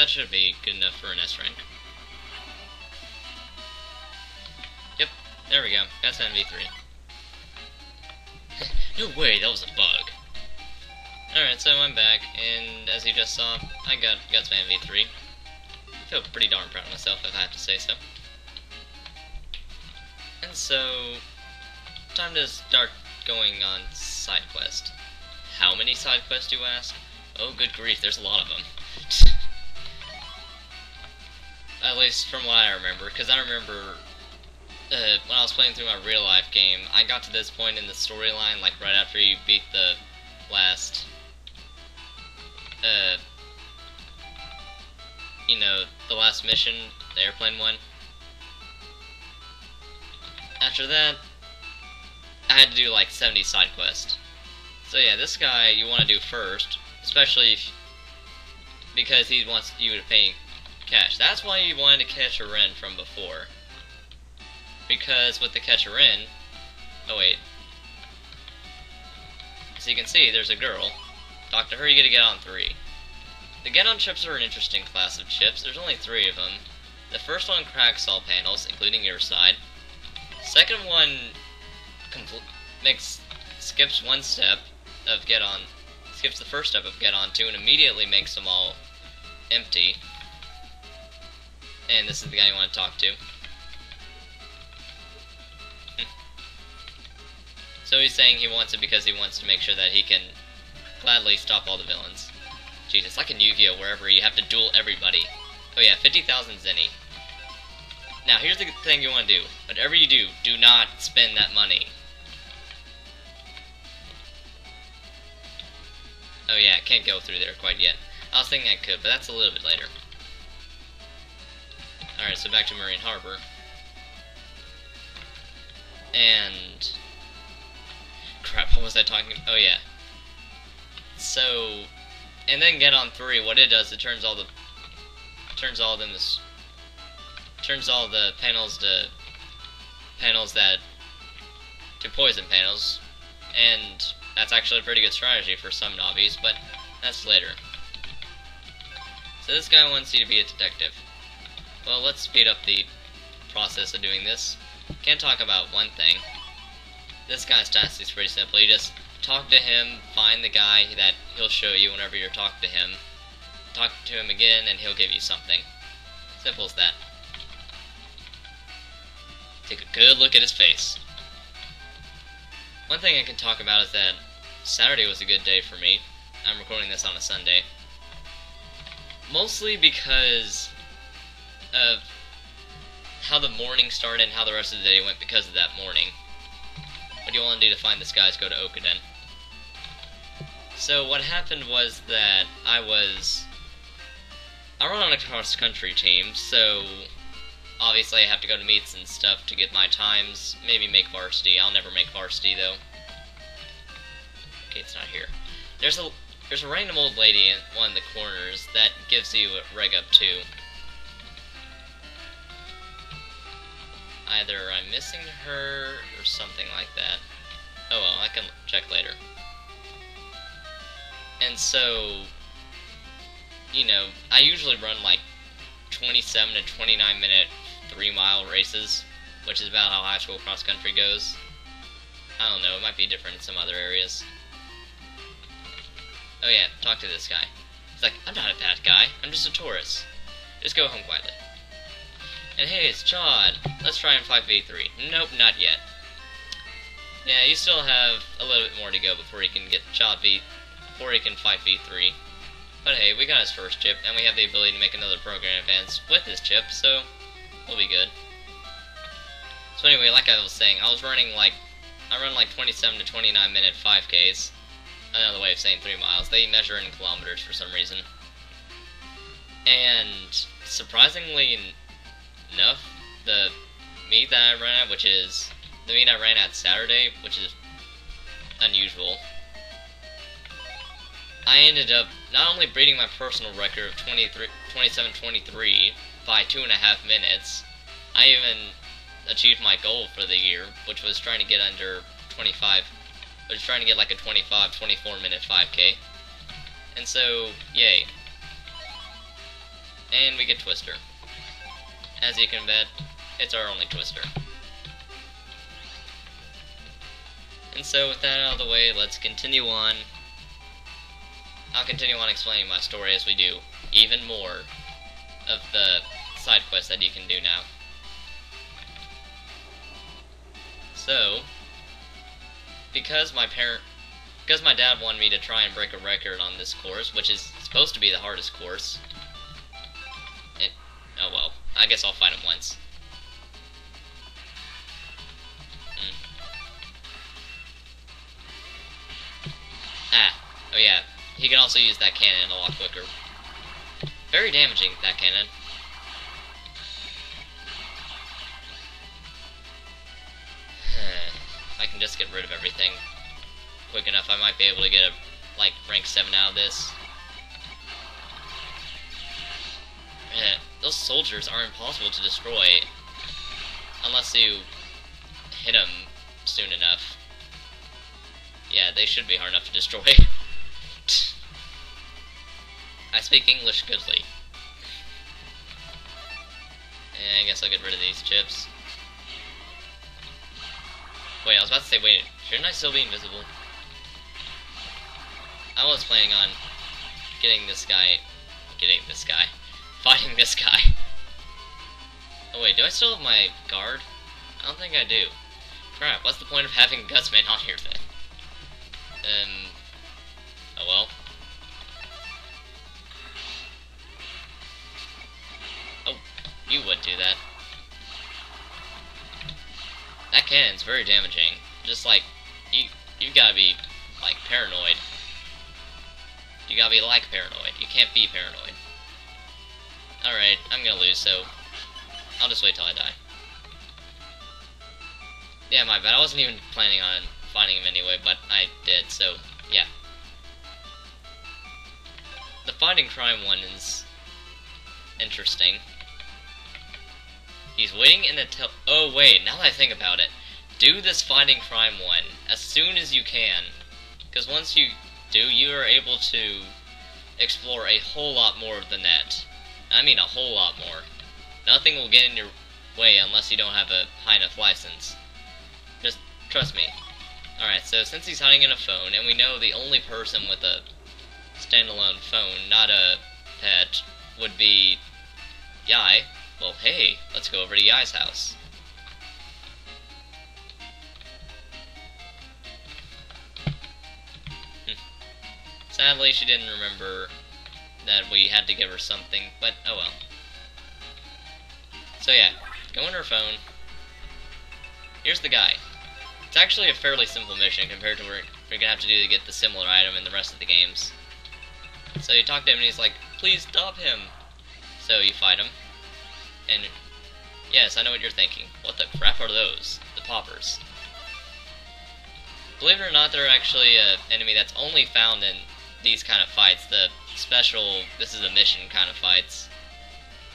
that should be good enough for an S rank. Yep, there we go. That's MV3. No way, that was a bug. Alright, so I'm back, and as you just saw, I got some MV3. I feel pretty darn proud of myself, if I have to say so. And so, time to start going on side quest. How many side quests, you ask? Oh, good grief, there's a lot of them. At least from what I remember, because I remember when I was playing through my real-life game, I got to this point in the storyline, like right after you beat the last, you know, the last mission, the airplane one. After that, I had to do like 70 side quests. So yeah, this guy you want to do first, especially because he wants you to pay cash. That's why you wanted to catch a wren from before. Because with the catch a wren, oh wait, as you can see, there's a girl. Talk to her, you get to get on 3. The get on chips are an interesting class of chips. There's only 3 of them. The first one cracks all panels, including your side. Second one skips one step of get on, skips the first step of get on 2, and immediately makes them all empty. And this is the guy you want to talk to. So he's saying he wants it because he wants to make sure that he can gladly stop all the villains. Jeez, it's like in Yu-Gi-Oh! Wherever you have to duel everybody. Oh yeah, 50,000 Zenny. Now here's the thing you want to do. Whatever you do, do not spend that money. Oh yeah, I can't go through there quite yet. I was thinking I could, but that's a little bit later. Alright, so back to Marine Harbor. And crap, what was I talking about? Oh yeah. So, and then get on 3, what it does, it turns all the panels to poison panels, and that's actually a pretty good strategy for some nobbies, but that's later. So this guy wants you to be a detective. Well, let's speed up the process of doing this. Can't talk about one thing. This guy's task is pretty simple. You just talk to him, find the guy that he'll show you whenever you're talking to him. Talk to him again, and he'll give you something. Simple as that. Take a good look at his face. One thing I can talk about is that Saturday was a good day for me. I'm recording this on a Sunday. Mostly because of how the morning started and how the rest of the day went because of that morning. What you want to do to find this guy is go to Okaden. So what happened was that I run on a cross-country team, so obviously I have to go to meets and stuff to get my times, maybe make varsity. I'll never make varsity though. Okay, it's not here. There's a random old lady in one of the corners that gives you a reg up too. Either I'm missing her or something like that. Oh well, I can check later. And so, you know, I usually run like 27 to 29 minute 3-mile races, which is about how high school cross country goes. I don't know, it might be different in some other areas. Oh yeah, talk to this guy. He's like, I'm not a bad guy, I'm just a tourist. Just go home quietly. And hey, it's Chad. Let's try and 5v3. Nope, not yet. Yeah, you still have a little bit more to go before he can get before he can 5v3. But hey, we got his first chip, and we have the ability to make another program advance with his chip, so we'll be good. So anyway, like I was saying, I run like 27 to 29 minute 5Ks. Another way of saying 3 miles. They measure in kilometers for some reason. And surprisingly enough, the meet that I ran at, which is the meet I ran at Saturday, which is unusual, I ended up not only beating my personal record of 27:23 by 2.5 minutes, I even achieved my goal for the year, which was trying to get under 25, which was trying to get like a 24 minute 5K. And so, yay. And we get Twister. As you can bet, it's our only Twister. And so with that out of the way, let's continue on. I'll continue on explaining my story as we do even more of the side quests that you can do now. So, because my dad wanted me to try and break a record on this course, which is supposed to be the hardest course. Oh well, I guess I'll fight him once. Oh yeah, he can also use that cannon a lot quicker. Very damaging, that cannon. If I can just get rid of everything quick enough, I might be able to get a, like, rank 7 out of this. Those soldiers are impossible to destroy unless you hit them soon enough. Yeah, they should be hard enough to destroy. I speak English goodly. And I guess I'll get rid of these chips. Wait, I was about to say, wait, shouldn't I still be invisible? I was planning on fighting this guy. Oh wait, do I still have my guard? I don't think I do. Crap, what's the point of having Gutsman on here then? Oh well. Oh, you would do that. That cannon's very damaging. Just like, you've gotta be, like, paranoid. You gotta be like paranoid. You can't be paranoid. Alright, I'm gonna lose, so I'll just wait till I die. Yeah, my bad. I wasn't even planning on fighting him anyway, but I did, so yeah. The fighting crime one is interesting. He's waiting in the oh wait, now that I think about it, do this fighting crime one as soon as you can, because once you do, you are able to explore a whole lot more of the net. I mean a whole lot more. Nothing will get in your way unless you don't have a high enough license. Just trust me. Alright, so since he's hiding in a phone, and we know the only person with a standalone phone, not a pet, would be Yai, well hey, let's go over to Yai's house. Sadly, she didn't remember that we had to give her something, but oh well. So yeah, go on her phone. Here's the guy. It's actually a fairly simple mission compared to what we're gonna have to do to get the similar item in the rest of the games. So you talk to him and he's like, please stop him. So you fight him. And yes, I know what you're thinking. What the crap are those? The poppers. Believe it or not, they're actually an enemy that's only found in these kind of fights. The special, this is a mission kind of fights.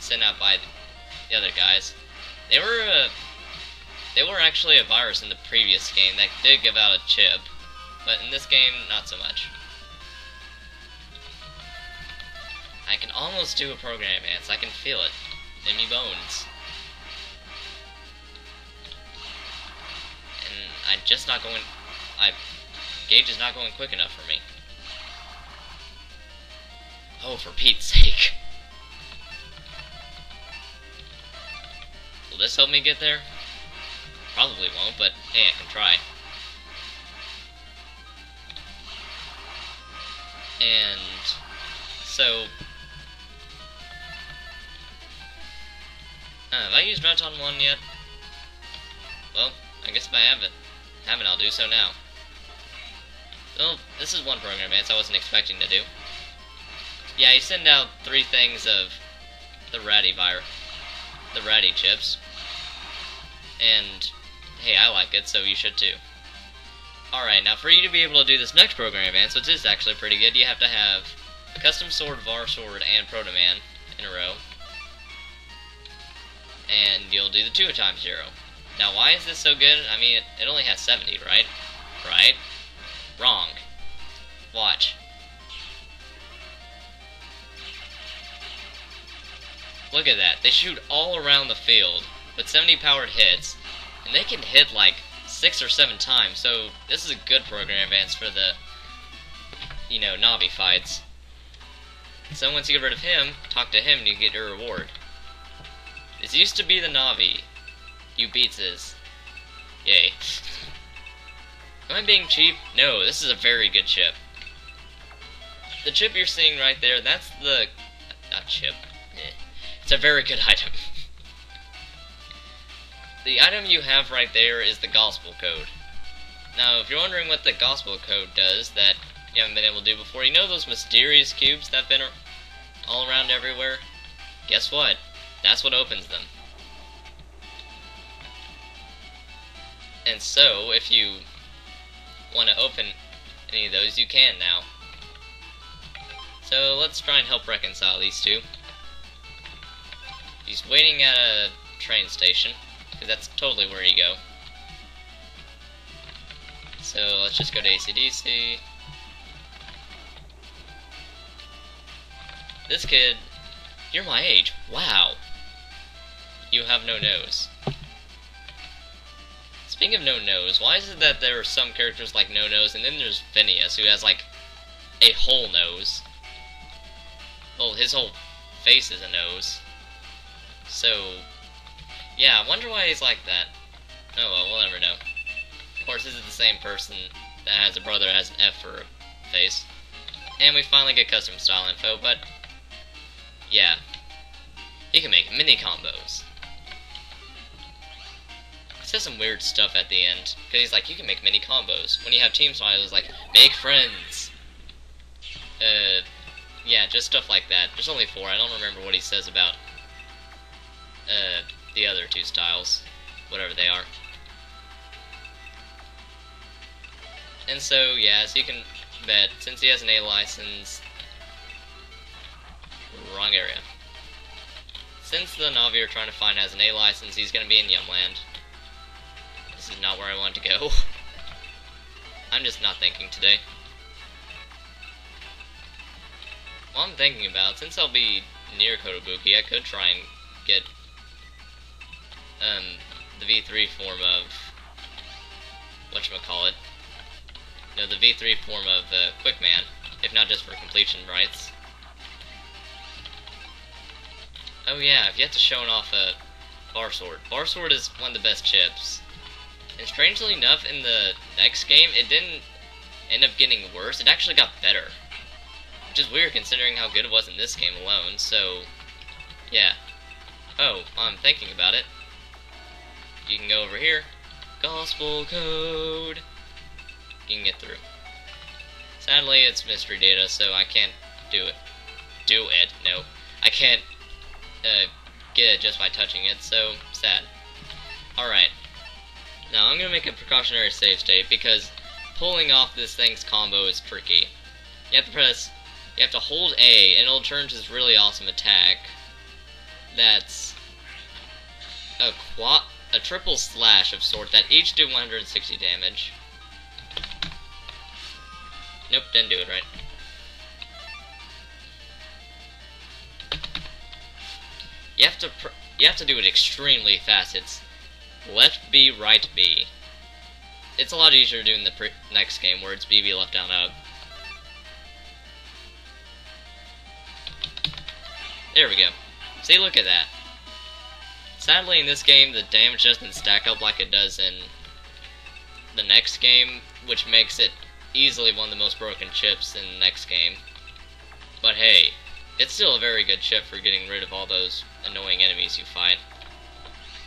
Sent out by the other guys. They were actually a virus in the previous game that did give out a chip, but in this game, not so much. I can almost do a program advance. I can feel it in me bones. And I'm just not going... Gauge is not going quick enough for me. Oh, for Pete's sake. Will this help me get there? Probably won't, but hey, I can try. And so have I used Raton 1 yet? Well, I guess if I haven't, I'll do so now. Well, this is one program advance I wasn't expecting to do. Yeah, you send out 3 things of the ratty chips. And hey, I like it, so you should too. Alright, now for you to be able to do this next program advance, which is actually pretty good, you have to have a custom sword, var sword, and proto man in a row. And you'll do the 2 times 0. Now why is this so good? I mean, it only has 70, right? Right? Wrong. Watch. Look at that. They shoot all around the field with 70 powered hits, and they can hit like 6 or 7 times, so this is a good program advance for the, you know, Navi fights. So once you get rid of him, talk to him and you get your reward. This used to be the Navi. You beatses. Yay. Am I being cheap? No, this is a very good chip. The chip you're seeing right there, that's the... not chip. It's a very good item. The item you have right there is the GospCode. Now, if you're wondering what the GospCode does that you haven't been able to do before, you know those mysterious cubes that have been all around everywhere? Guess what? That's what opens them. And so, if you want to open any of those, you can now. So, let's try and help reconcile these two. He's waiting at a train station, because that's totally where you go. So, let's just go to AC/DC. This kid, you're my age. Wow. You have no nose. Speaking of no nose, why is it that there are some characters like no nose, and then there's Phineas, who has like a whole nose? Well, his whole face is a nose. So, yeah, I wonder why he's like that. Oh well, we'll never know. Of course, this is the same person that has a brother that has an F for a face. And we finally get custom style info, but yeah. He can make mini combos. It says some weird stuff at the end, because he's like, you can make mini combos. When you have team style, it's like, make friends. Yeah, just stuff like that. There's only 4, I don't remember what he says about, the other 2 styles. Whatever they are. And so, yeah, as you can bet, since he has an A license... Wrong area. Since the Navi you're trying to find has an A license, he's gonna be in Yumland. This is not where I want to go. I'm just not thinking today. Well, I'm thinking about, since I'll be near Kotobuki, I could try and get the V3 form of whatchamacallit. No, the V3 form of Quickman, if not just for completion rights. Oh yeah, I've yet to show off a Bar Sword. Bar Sword is one of the best chips. And strangely enough, in the next game, it didn't end up getting worse, it actually got better. Which is weird considering how good it was in this game alone, so... yeah. Oh, I'm thinking about it. You can go over here. GospCode. You can get through. Sadly, it's mystery data, so I can't do it. No. I can't get it just by touching it, so sad. Alright. Now, I'm going to make a precautionary save state, because pulling off this thing's combo is tricky. You have to hold A, and it'll turn to this really awesome attack. That's a triple slash of sort that each do 160 damage. Nope, didn't do it right. You have to do it extremely fast. It's left B, right B. It's a lot easier doing the next game where it's BB left down up. There we go. See, look at that. Sadly, in this game, the damage doesn't stack up like it does in the next game, which makes it easily one of the most broken chips in the next game. But hey, it's still a very good chip for getting rid of all those annoying enemies you fight.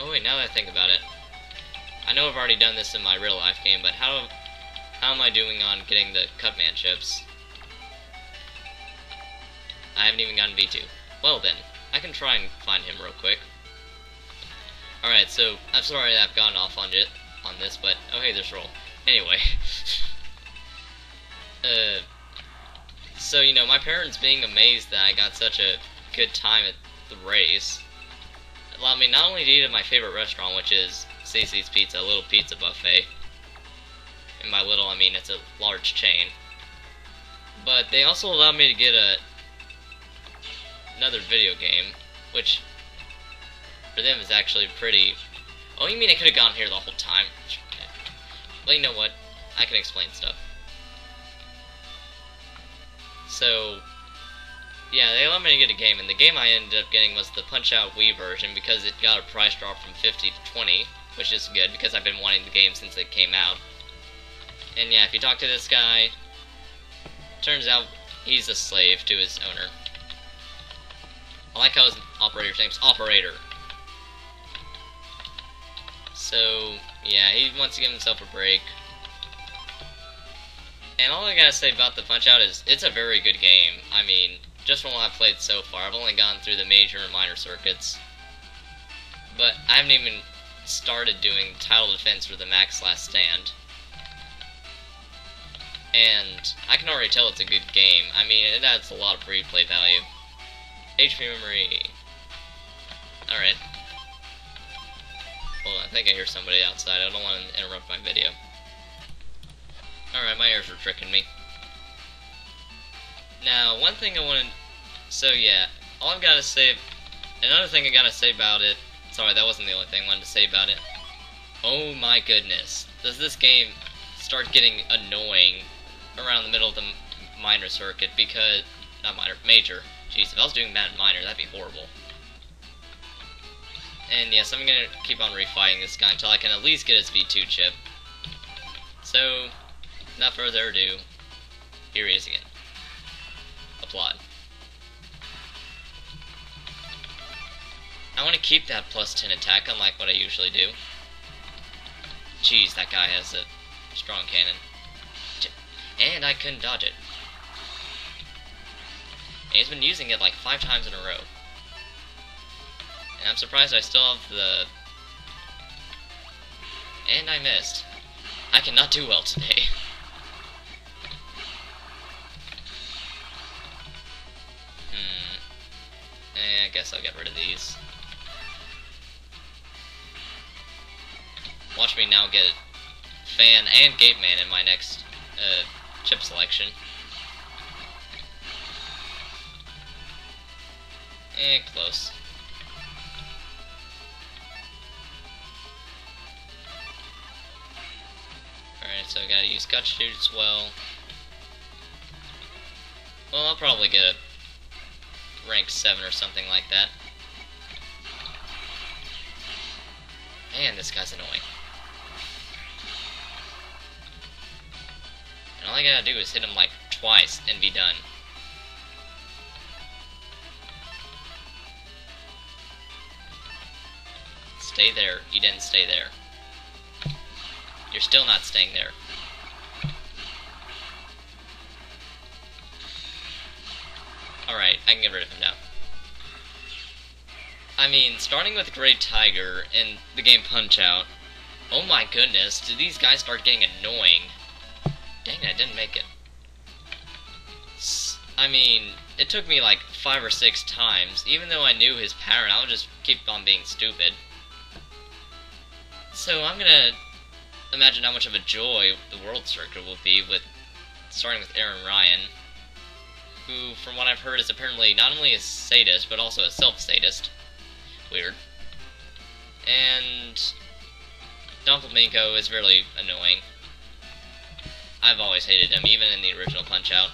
Oh wait, now that I think about it, I know I've already done this in my real life game, but how am I doing on getting the Cutman chips? I haven't even gotten V2. Well then, I can try and find him real quick. Alright, so, I'm sorry that I've gone off on this, but, oh hey, there's Roll. Anyway. So, you know, my parents being amazed that I got such a good time at the race allowed me not only to eat at my favorite restaurant, which is Cece's Pizza, a little pizza buffet. And by little, I mean it's a large chain. But they also allowed me to get another video game, which for them is actually pretty... Oh, you mean I could have gone here the whole time? Well, you know what? I can explain stuff. So, yeah, they allowed me to get a game, and the game I ended up getting was the Punch-Out Wii version because it got a price drop from 50 to 20, which is good because I've been wanting the game since it came out. And yeah, if you talk to this guy, turns out he's a slave to his owner. I like how his operator's name's Operator. So, yeah, he wants to give himself a break. And all I gotta say about the Punch-Out is, it's a very good game. I mean, just from what I've played so far, I've only gone through the major and minor circuits. But I haven't even started doing title defense for the Max Last Stand. And I can already tell it's a good game. I mean, it adds a lot of replay value. HP memory. Alright. Hold on, I think I hear somebody outside. I don't want to interrupt my video. Alright, my ears were tricking me. Now, one thing I wanted... So, yeah, all I've got to say... Another thing I gotta say about it... Sorry, that wasn't the only thing I wanted to say about it. Oh my goodness. Does this game start getting annoying around the middle of the minor circuit because... Not minor, major. Jeez, if I was doing that in minor, that'd be horrible. And yes, I'm gonna keep on refighting this guy until I can at least get his V2 chip. So, without further ado, here he is again. Applaud. I want to keep that plus 10 attack, unlike what I usually do. Jeez, that guy has a strong cannon. And I couldn't dodge it. And he's been using it like 5 times in a row. And I'm surprised I still have the... And I missed. I cannot do well today. I guess I'll get rid of these. Watch me now get Fan and Gate Man in my next chip selection. Close. Alright, so I gotta use Gut Shoot as well. Well, I'll probably get a rank 7 or something like that. Man, this guy's annoying. And all I gotta do is hit him like twice and be done. Stay there. You didn't stay there. You're still not staying there. Alright, I can get rid of him now. I mean, starting with Great Tiger and the game Punch-Out, oh my goodness, did these guys start getting annoying. Dang it, I didn't make it. I mean, it took me like 5 or 6 times. Even though I knew his pattern, I would just keep on being stupid. So I'm gonna imagine how much of a joy the World Circuit will be with starting with Aaron Ryan, who, from what I've heard, is apparently not only a sadist, but also a self-sadist. Weird. And Donkelminko is really annoying. I've always hated him, even in the original Punch-Out.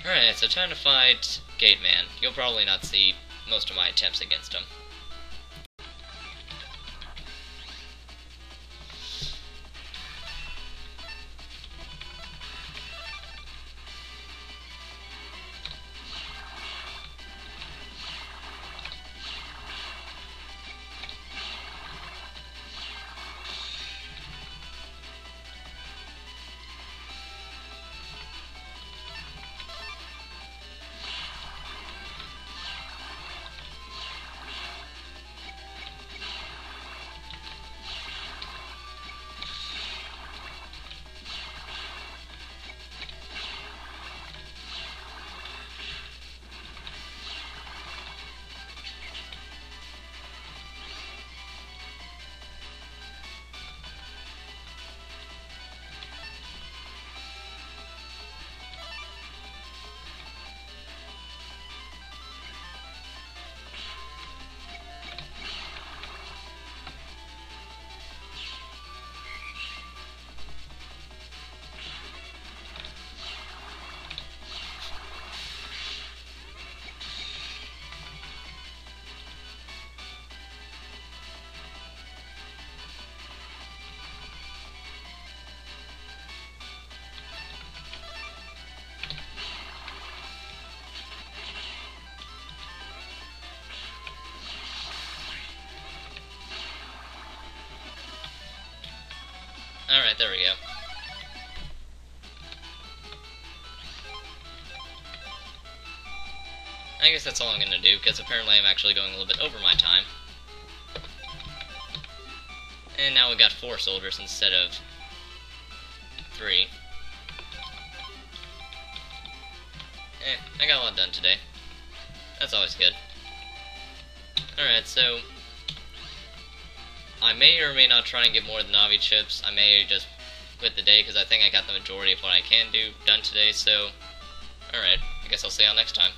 Alright, so time to fight Gate Man. You'll probably not see most of my attempts against him. I guess that's all I'm gonna do, because apparently I'm actually going a little bit over my time. And now we got 4 soldiers instead of 3. I got a lot done today. That's always good. Alright, so I may or may not try and get more of the Navi chips. I may just quit the day, because I think I got the majority of what I can do done today, so alright, I guess I'll see y'all next time.